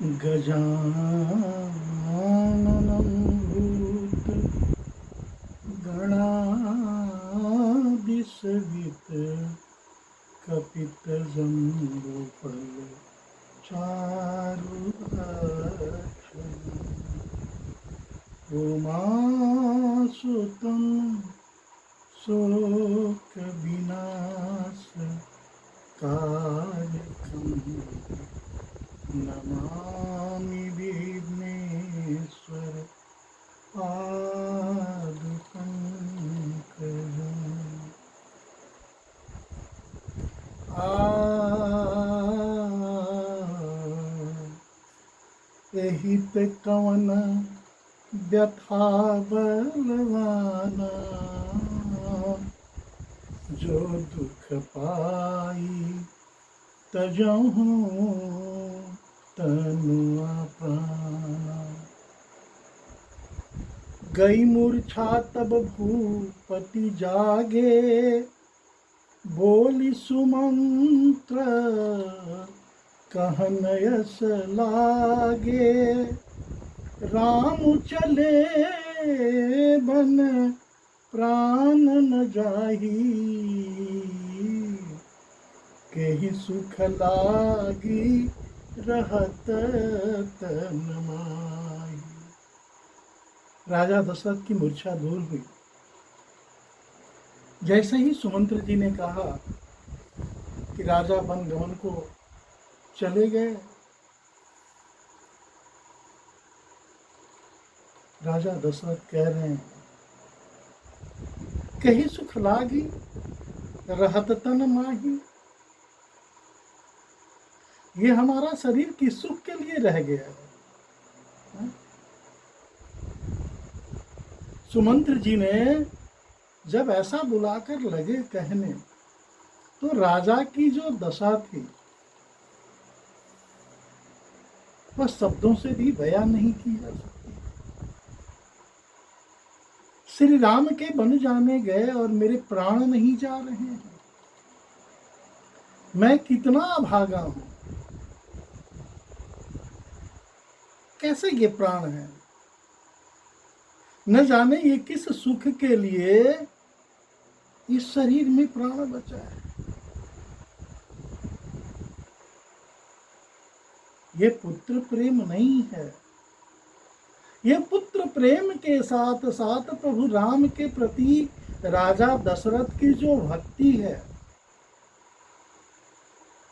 गजाननं भूतगणादिसेवितकपितजम्बूफलचारुभक्षणम् उमासुतं शोकविनाशकारकम् नमामि विघ्नेश्वर पादुकंकजम्। एहि ते कवन व्यथा बलवाना, जो दुख पाई तजहु तनुआ प्राणा। गई मूर्छा तब भूपति जागे, बोली सुमंत्र कहन यस लागे। राम चले बन प्राण न जाही, केहि सुख लागी रहत तन माही। राजा दशरथ की मूर्छा दूर हुई। जैसे ही सुमंत्र जी ने कहा कि राजा वन गमन को चले गए, राजा दशरथ कह रहे हैं, कहीं सुख लागी रहत तन माही। ये हमारा शरीर किस सुख के लिए रह गया है? सुमंत्र जी ने जब ऐसा बुलाकर लगे कहने, तो राजा की जो दशा थी वह शब्दों से भी बयान नहीं की जा सकती। श्री राम के बन जाने गए और मेरे प्राण नहीं जा रहे हैं। मैं कितना अभागा हूं। कैसे ये प्राण है? न जाने ये किस सुख के लिए इस शरीर में प्राण बचा है। ये पुत्र प्रेम नहीं है। ये पुत्र प्रेम के साथ साथ प्रभु राम के प्रति राजा दशरथ की जो भक्ति है,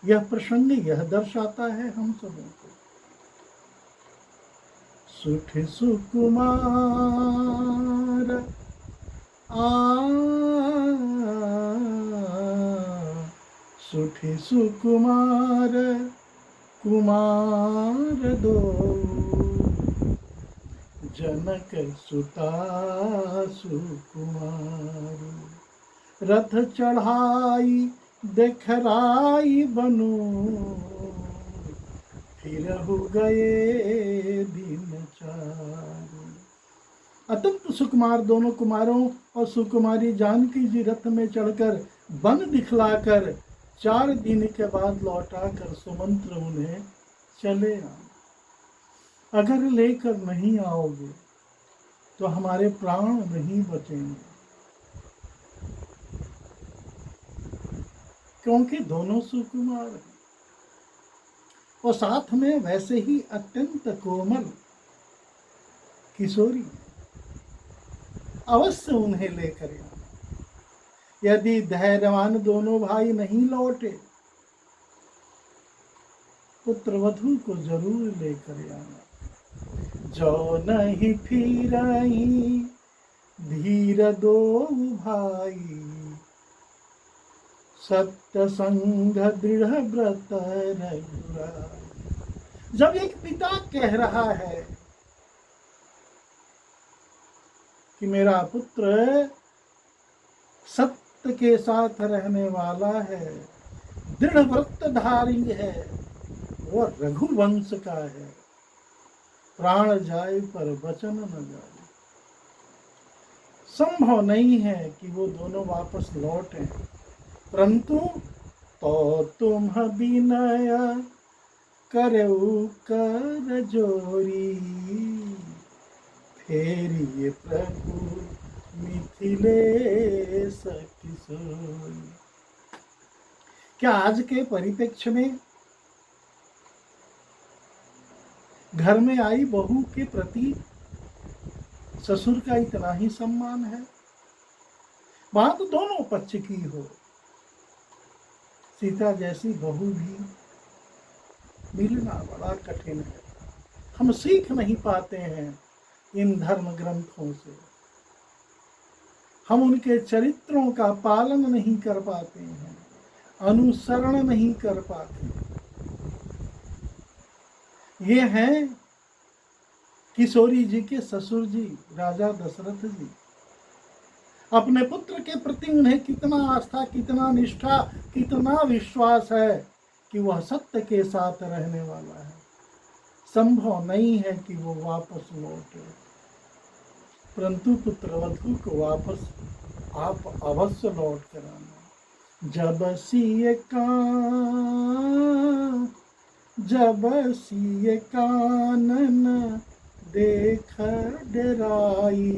यह प्रसंग यह दर्शाता है हम सबों को। सुठ सुकुमार सुठ सुकुमार कुमार दो, जनक सुता सुकुमार। रथ चढ़ाई देखराई बनु, फिर हो गए दिन चार। अत्यंत सुकुमार दोनों कुमारों और सुकुमारी जानकी जी रथ में चढ़कर वन दिखलाकर 4 दिन के बाद लौटाकर सुमंत्र उन्हें चले आए। अगर लेकर नहीं आओगे तो हमारे प्राण नहीं बचेंगे, क्योंकि दोनों सुकुमार हैं और साथ में वैसे ही अत्यंत कोमल किशोरी। अवश्य उन्हें लेकर आना। यदि धैर्यवान दोनों भाई नहीं लौटे, पुत्र वधू को जरूर लेकर आना। जो नहीं फिरई धीर दो भाई, सत्य संग दृढ़ व्रत रघुराई। जब एक पिता कह रहा है कि मेरा पुत्र सत्य के साथ रहने वाला है, दृढ़ व्रतधारी है, वो रघुवंश का है, प्राण जाए पर वचन न जाए। संभव नहीं है कि वो दोनों वापस लौटें, परंतु तो तुम विनय करऊ कर जोरी, फेरिए प्रभु मिथिलेश किशोरी। क्या आज के परिप्रेक्ष्य में घर में आई बहू के प्रति ससुर का इतना ही सम्मान है? बात तो दोनों पक्ष की हो। सीता जैसी बहू भी मिलना बड़ा कठिन है। हम सीख नहीं पाते हैं इन धर्म ग्रंथों से, हम उनके चरित्रों का पालन नहीं कर पाते हैं, अनुसरण नहीं कर पाते। ये हैं किशोरी जी के ससुर जी राजा दशरथ जी। अपने पुत्र के प्रति उन्हें कितना आस्था, कितना निष्ठा, कितना विश्वास है कि वह सत्य के साथ रहने वाला है। संभव नहीं है कि वो वापस लौटे, परंतु पुत्रवधू को वापस आप अवश्य लौट कर आना। जब सिए कानन देख डराई,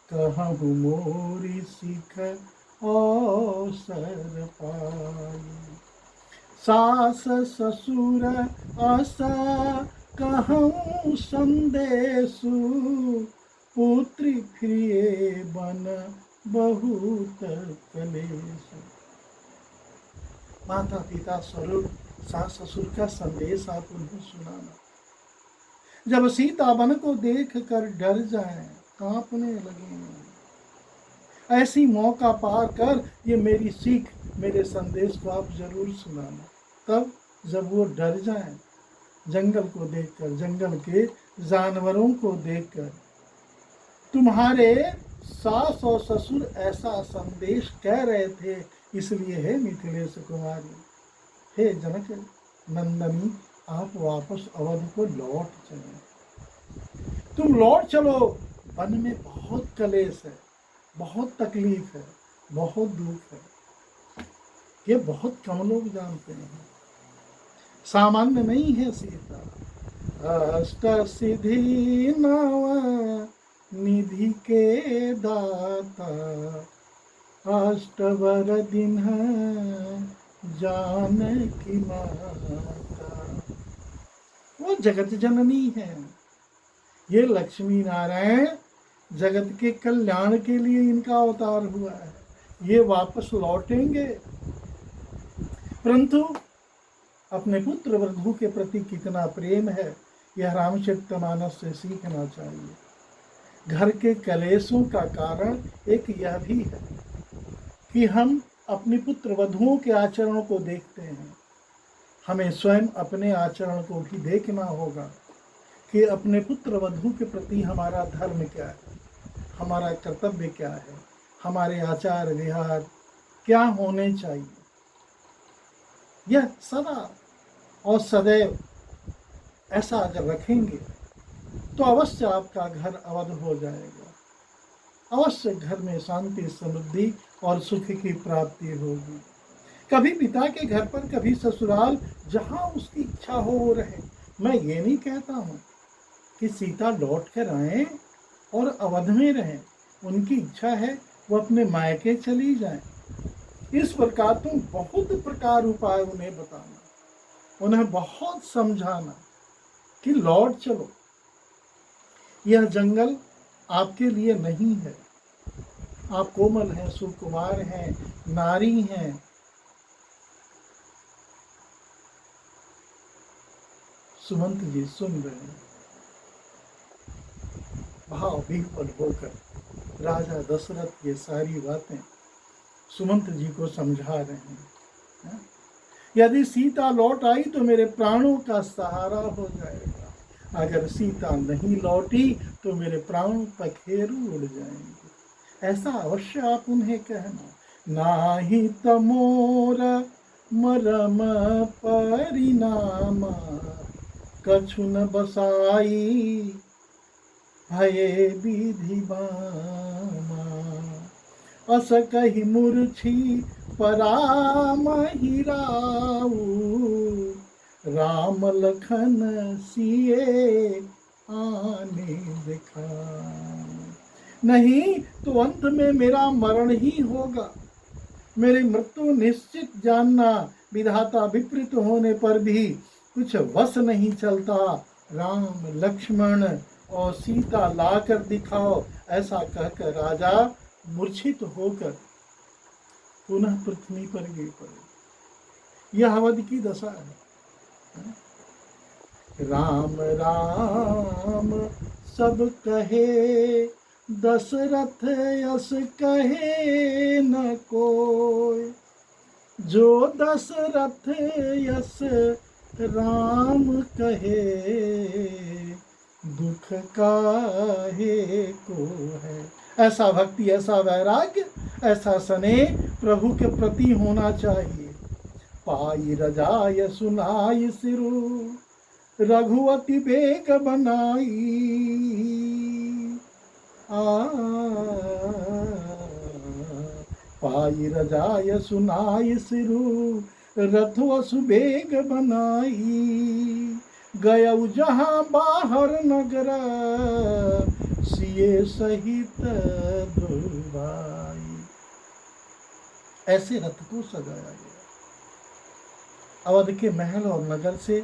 कहूँ मोरी सिख अवसर पाई। सास ससुर आशा कहूँ संदेशु, पुत्री फिरिए बन बहुत कलेश। माता पिता स्वरूप सास ससुर का संदेश आप उन्हें सुनाना। जब सीता वन को देख कर डर जाए, कांपने लगे, ऐसी मौका पार कर ये मेरी सीख, मेरे संदेश को आप जरूर सुनाना। तब जब वो डर जाए, जंगल को देखकर, जंगल के जानवरों को देखकर, तुम्हारे सास और ससुर ऐसा संदेश कह रहे थे, इसलिए है मिथिलेश कुमारी, हे जनक नंदनी, आप वापस अवध को लौट चले। तुम लौट चलो, वन में बहुत कलेश है, बहुत तकलीफ है, बहुत दुख है। ये बहुत कम लोग जानते हैं, सामान्य नहीं है सीता। अष्ट सिद्धि नव निधि के दाता, अष्टवर दिन जानकी माता। वो जगत जननी है। ये लक्ष्मी नारायण जगत के कल्याण के लिए इनका अवतार हुआ है। ये वापस लौटेंगे, परंतु अपने पुत्र वधू के प्रति कितना प्रेम है, यह रामचरितमानस से सीखना चाहिए। घर के कलेशों का कारण एक यह भी है कि हम अपनी पुत्र वधुओं के आचरणों को देखते हैं। हमें स्वयं अपने आचरण को भी देखना होगा कि अपने पुत्र वधू के प्रति हमारा धर्म क्या है, हमारा कर्तव्य क्या है, हमारे आचार विहार क्या होने चाहिए। यह सदा और सदैव ऐसा अगर रखेंगे तो अवश्य आपका घर अवध हो जाएगा, अवश्य घर में शांति, समृद्धि और सुख की प्राप्ति होगी। कभी पिता के घर पर, कभी ससुराल, जहाँ उसकी इच्छा हो वो रहे। मैं ये नहीं कहता हूँ कि सीता लौट कर आए और अवध में रहें, उनकी इच्छा है वो अपने मायके चली जाएं। इस प्रकार तुम बहुत प्रकार उपाय उन्हें बताना, उन्हें बहुत समझाना कि लौट चलो, यह जंगल आपके लिए नहीं है। आप कोमल हैं, सुकुमार हैं, नारी हैं। सुमंत जी सुन रहे हैं, भाव विह्वल होकर राजा दशरथ ये सारी बातें सुमंत जी को समझा रहे हैं। यदि सीता लौट आई तो मेरे प्राणों का सहारा हो जाएगा, अगर सीता नहीं लौटी तो मेरे प्राण पखेरु उड़ जाएंगे। ऐसा अवश्य आप उन्हें कहना। नाही तमोर मरम परिणाम, कछु न बसाई भये विधि बामा। अस कही मूर्छी परामहि राऊ, राम लखन सिए आने दिखा। नहीं तो अंत में मेरा मरण ही होगा, मेरी मृत्यु निश्चित जानना। विधाता विपरीत होने पर भी कुछ वश नहीं चलता। राम लक्ष्मण और सीता लाकर दिखाओ, ऐसा कहकर राजा मूर्छित होकर पुनः पृथ्वी पर गिर पड़े। यह अवध की दशा है। राम राम सब कहे, दशरथ यस कहे न कोय। जो दशरथ यस राम कहे, दुख काहे को है। ऐसा भक्ति, ऐसा वैराग्य, ऐसा स्नेह प्रभु के प्रति होना चाहिए। पाई रजाय सुनाई सिरु, रघुवती बेग बनाई। पाई रजाय सुनाई सिरु, रथव सुबेग बनाई। गयउ जहाँ बाहर नगर, सिए सहित दुर्भाई। ऐसे रथ को सजाया गया। अवध के महल और नगर से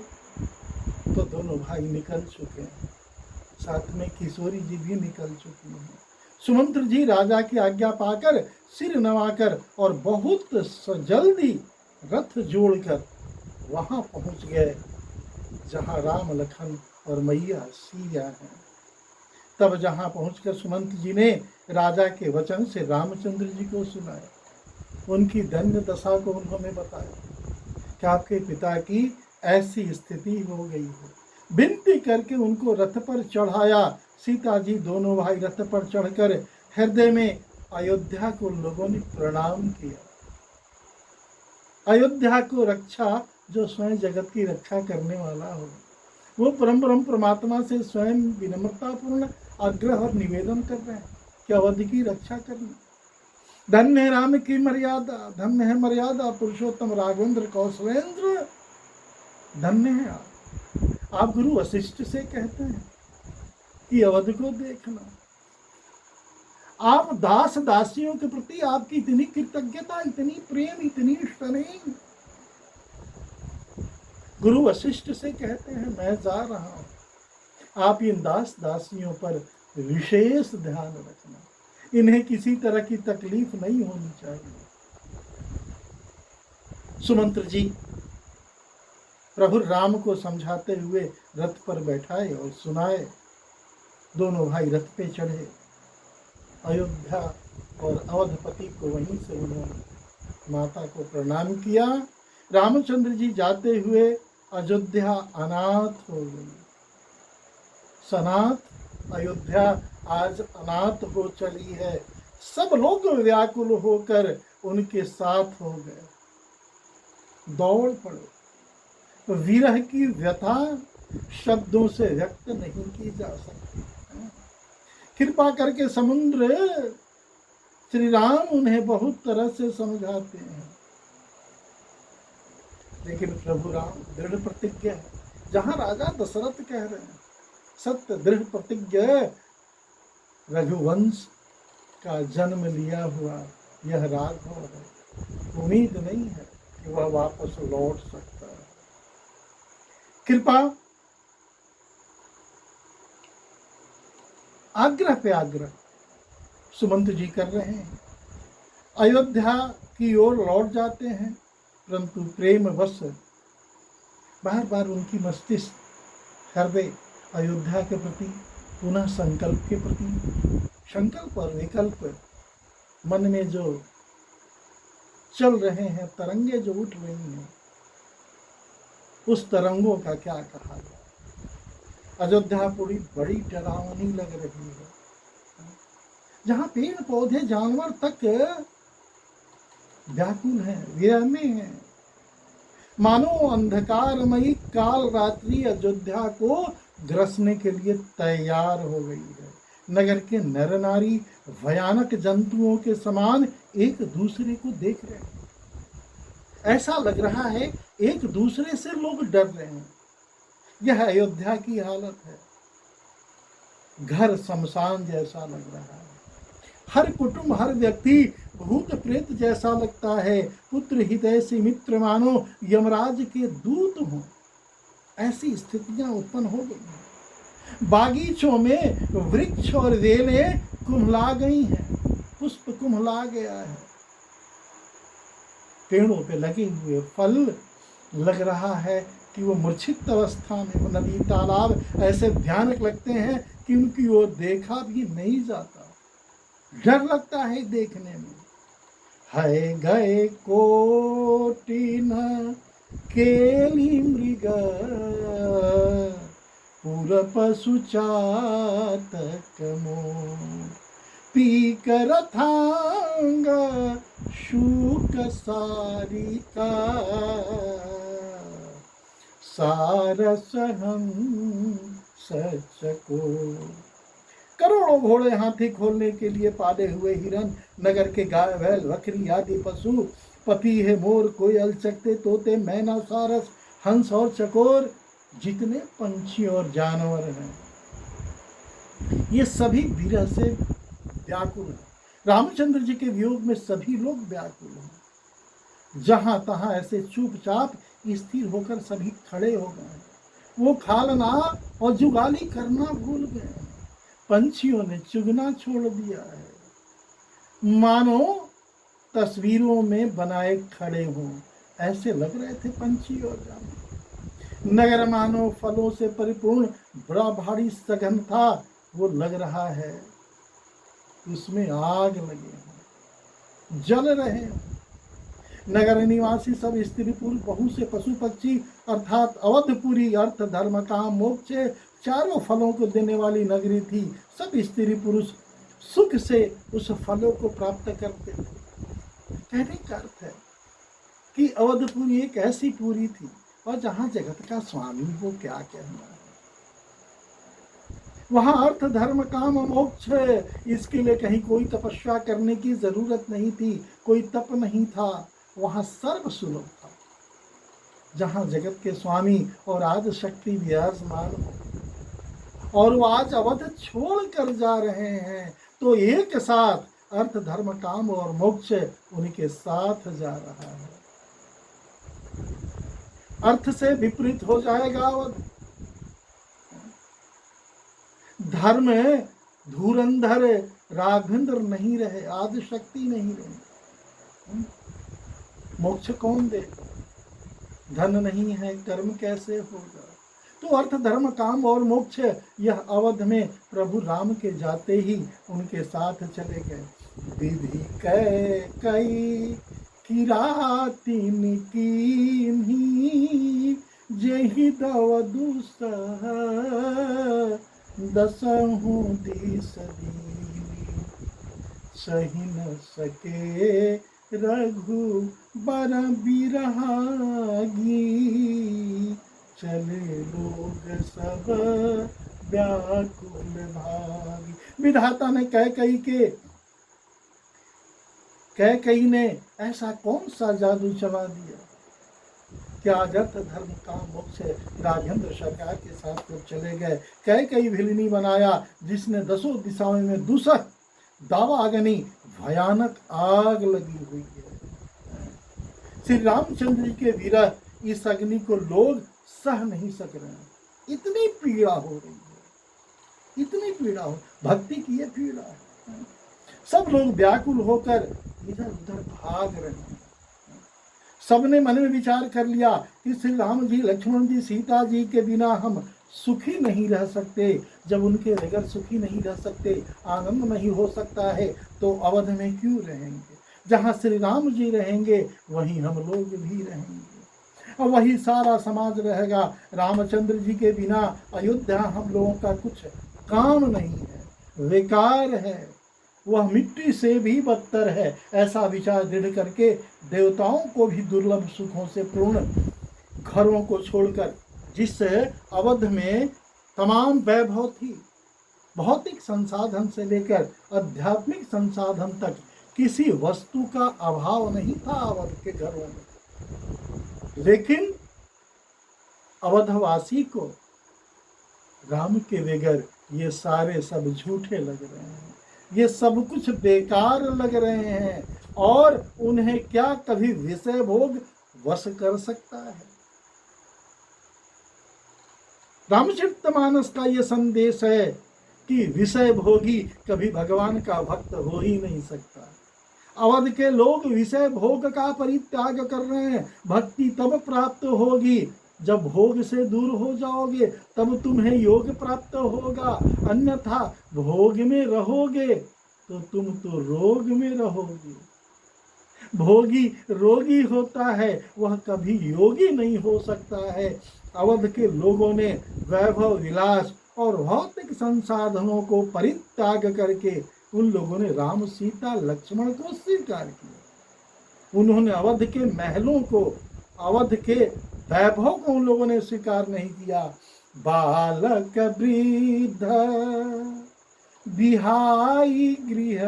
तो दोनों भाई निकल चुके हैं, साथ में किशोरी जी भी निकल चुकी हैं। सुमंत्र जी राजा की आज्ञा पाकर सिर नवाकर और बहुत जल्दी रथ जोड़कर वहां पहुंच गए जहां राम लखन और मैया सीया हैं। तब जहां पहुंचकर सुमंत जी ने राजा के वचन से रामचंद्र जी को सुनाया, उनकी दंड दशा को उन्होंने बताया कि आपके पिता की ऐसी स्थिति हो गई है। विनती करके उनको रथ पर चढ़ाया। सीता जी दोनों भाई रथ पर चढ़कर हृदय में अयोध्या को लोगों ने प्रणाम किया। अयोध्या को रक्षा जो स्वयं जगत की रक्षा करने वाला हो, वो परम परमात्मा से स्वयं विनम्रतापूर्ण आग्रह और निवेदन कर रहे हैं कि अवध की रक्षा करना। धन्य है राम की मर्यादा, धन्य है मर्यादा पुरुषोत्तम राघवेंद्र कौशलेंद्र, धन्य है आप गुरु वशिष्ठ से कहते हैं कि अवध को देखना। आप दास दासियों के प्रति आपकी इतनी कृतज्ञता, इतनी प्रेम, इतनी स्नेह। गुरु वशिष्ठ से कहते हैं मैं जा रहा हूं, आप इन दास दासियों पर विशेष ध्यान रखना, इन्हें किसी तरह की तकलीफ नहीं होनी चाहिए। सुमंत्र जी प्रभु राम को समझाते हुए रथ पर बैठाए और सुनाए। दोनों भाई रथ पे चढ़े। अयोध्या और अवधपति को वहीं से उन्होंने माता को प्रणाम किया। रामचंद्र जी जाते हुए अयोध्या अनाथ हो गई। सनाथ अयोध्या आज अनाथ हो चली है। सब लोग व्याकुल होकर उनके साथ हो गए, दौड़ पड़े। विरह की व्यथा शब्दों से व्यक्त नहीं की जा सकती। कृपा करके समुद्र श्री राम उन्हें बहुत तरह से समझाते हैं, लेकिन प्रभु राम दृढ़ प्रतिज्ञ है। जहां राजा दशरथ कह रहे हैं सत्य दृढ़ प्रतिज्ञ, रघुवंश का जन्म लिया हुआ यह राघव है। उम्मीद नहीं है कि वह वापस लौट सकता है। कृपा आग्रह पे आग्रह सुमंत जी कर रहे हैं। अयोध्या की ओर लौट जाते हैं, परंतु प्रेम वश बार बार उनकी मस्तिष्क हृदय अयोध्या के प्रति, पुनः संकल्प के प्रति, संकल्प और विकल्प मन में जो चल रहे हैं, तरंगे जो उठ रही हैं, उस तरंगों का क्या कहा जाए। अयोध्या पूरी बड़ी डरावनी लग रही है, जहां पेड़ पौधे जानवर तक व्याकुल हैं, विरह में हैं। मानो अंधकारमयी काल रात्रि अयोध्या को ग्रसने के लिए तैयार हो गई है। नगर के नर नारी भयानक जंतुओं के समान एक दूसरे को देख रहे हैं। ऐसा लग रहा है एक दूसरे से लोग डर रहे हैं। यह अयोध्या की हालत है। घर शमशान जैसा लग रहा है। हर कुटुंब, हर व्यक्ति भूत प्रेत जैसा लगता है। पुत्र हितैषी मित्र मानो यमराज के दूत हों, ऐसी स्थितियां उत्पन्न हो गई हैं। बागीचों में वृक्ष और वेलें कुम्हला गई हैं, पुष्प कुम्हला गया है। पेड़ों पे लगे हुए फल लग रहा है कि वो मूर्छित अवस्था में, वो नदी तालाब ऐसे भयानक लगते हैं कि उनकी ओर देखा भी नहीं जाता, डर लगता है देखने में। है गए कोटि न केली मृग, पुर पशु चातक मोर, पीकर थांग शूक सारिका, सारस हम सचको। करोड़ों घोड़े हाथी खोलने के लिए पाले हुए हिरन, नगर के गाय बैल बकरी आदि पशु, पपीहे मोर कोयल चकते तोते मैना सारस हंस और चकोर, जितने पंछी और जानवर हैं, ये सभी विरह से व्याकुल हैं। रामचंद्र जी के वियोग में सभी लोग व्याकुल हैं। जहां तहां ऐसे चुपचाप स्थिर होकर सभी खड़े हो गए। वो खालना और जुगाली करना भूल गए। पंछियों ने चुगना छोड़ दिया है, मानो तस्वीरों में बनाए खड़े हों, ऐसे लग रहे थे पंछी और जानवर। नगर मानो फलों से परिपूर्ण बड़ा भारी सघन था, वो लग रहा है उसमें आग लगे हैं, जल रहे हैं। नगर निवासी सब स्त्री पुरुष, बहु से पशु पक्षी, अर्थात अवधपुरी अर्थ धर्म काम मोक्ष चारों फलों को देने वाली नगरी थी। सब स्त्री पुरुष सुख से उस फलों को प्राप्त करते थे। कहने का अर्थ है कि अवधपुरी एक ऐसी पुरी थी और जहां जगत का स्वामी वो क्या कहना है। वहां अर्थ धर्म काम मोक्ष, इसके लिए कहीं कोई तपस्या करने की जरूरत नहीं थी, कोई तप नहीं था। वहां सर्व सुलभ था, जहां जगत के स्वामी और आदि शक्ति विराजमान हो। और वो आज अवध छोड़ कर जा रहे हैं, तो एक साथ अर्थ धर्म काम और मोक्ष उनके साथ जा रहा है। अर्थ से विपरीत हो जाएगा अवध। धर्म धुरंधर राघवेंद्र नहीं रहे, आदि शक्ति नहीं रहे। मोक्ष कौन दे? धन नहीं है, कर्म कैसे होगा? तो अर्थ धर्म काम और मोक्ष यह अवध में प्रभु राम के जाते ही उनके साथ चले गए। विधि कई किरातिन कीन्ही, जेहि दव दुसह दसहु दिस दीनी, सही न सके रघु बर बिरहागी, चले लोग सब व्याकुल भागी। विधाता ने कैकई ने ऐसा कौन सा जादू चला दिया कि आज अर्थ धर्म काम मोक्ष राजेंद्र सरकार के साथ तो चले गए। कैकई भिलनी बनाया जिसने दसों दिशाओं में दूसर दावाग्नि भयानक आग लगी हुई है। श्री रामचंद्र जी के विरह इस अग्नि को लोग सह नहीं सक रहे हैं। इतनी पीड़ा हो रही है, इतनी पीड़ा हो, भक्ति की ये पीड़ा है। सब लोग व्याकुल होकर इधर उधर भाग रहे हैं। सबने मन में विचार कर लिया कि श्री राम जी, लक्ष्मण जी, सीता जी के बिना हम सुखी नहीं रह सकते। जब उनके बगैर सुखी नहीं रह सकते, आनंद नहीं हो सकता है, तो अवध में क्यों रहेंगे? जहाँ श्री राम जी रहेंगे वहीं हम लोग भी रहेंगे और वही सारा समाज रहेगा। रामचंद्र जी के बिना अयोध्या हम लोगों का कुछ काम नहीं है, बेकार है, वह मिट्टी से भी बदतर है। ऐसा विचार दृढ़ करके देवताओं को भी दुर्लभ सुखों से पूर्ण घरों को छोड़कर, जिससे अवध में तमाम वैभव थी, भौतिक संसाधन से लेकर आध्यात्मिक संसाधन तक किसी वस्तु का अभाव नहीं था अवध के घरों में। लेकिन अवधवासी को राम के बगैर ये सारे सब झूठे लग रहे हैं, ये सब कुछ बेकार लग रहे हैं, और उन्हें क्या कभी विषय भोग वश कर सकता है। रामचरितमानस का ये संदेश है कि विषय भोगी कभी भगवान का भक्त हो ही नहीं सकता। अवध के लोग विषय भोग का परित्याग कर रहे हैं। भक्ति तब प्राप्त होगी जब भोग से दूर हो जाओगे, तब तुम्हें योग प्राप्त होगा। अन्यथा भोग में रहोगे तो तुम तो रोग में रहोगे। भोगी रोगी होता है, वह कभी योगी नहीं हो सकता है। अवध के लोगों ने वैभव विलास और भौतिक संसाधनों को परित्याग करके उन लोगों ने राम सीता लक्ष्मण को स्वीकार किया। उन्होंने अवध के महलों को, अवध के वैभव को उन लोगों ने स्वीकार नहीं किया। बालक वृद्ध बिहाई गृह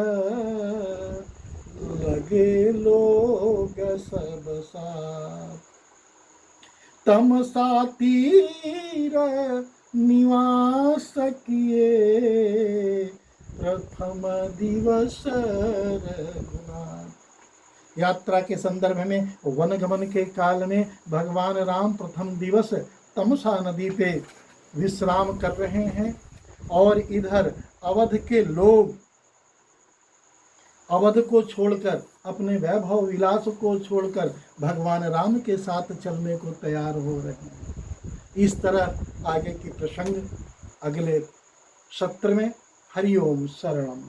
लगे लोग सब साथ, तमसा तीर निवास किए प्रथम दिवस रघुनाथ। यात्रा के संदर्भ में वनगमन के काल में भगवान राम प्रथम दिवस तमसा नदी पे विश्राम कर रहे हैं, और इधर अवध के लोग अवध को छोड़कर, अपने वैभव विलास को छोड़कर भगवान राम के साथ चलने को तैयार हो रहे हैं। इस तरह आगे की प्रसंग अगले सत्र में। हरिओम शरणम।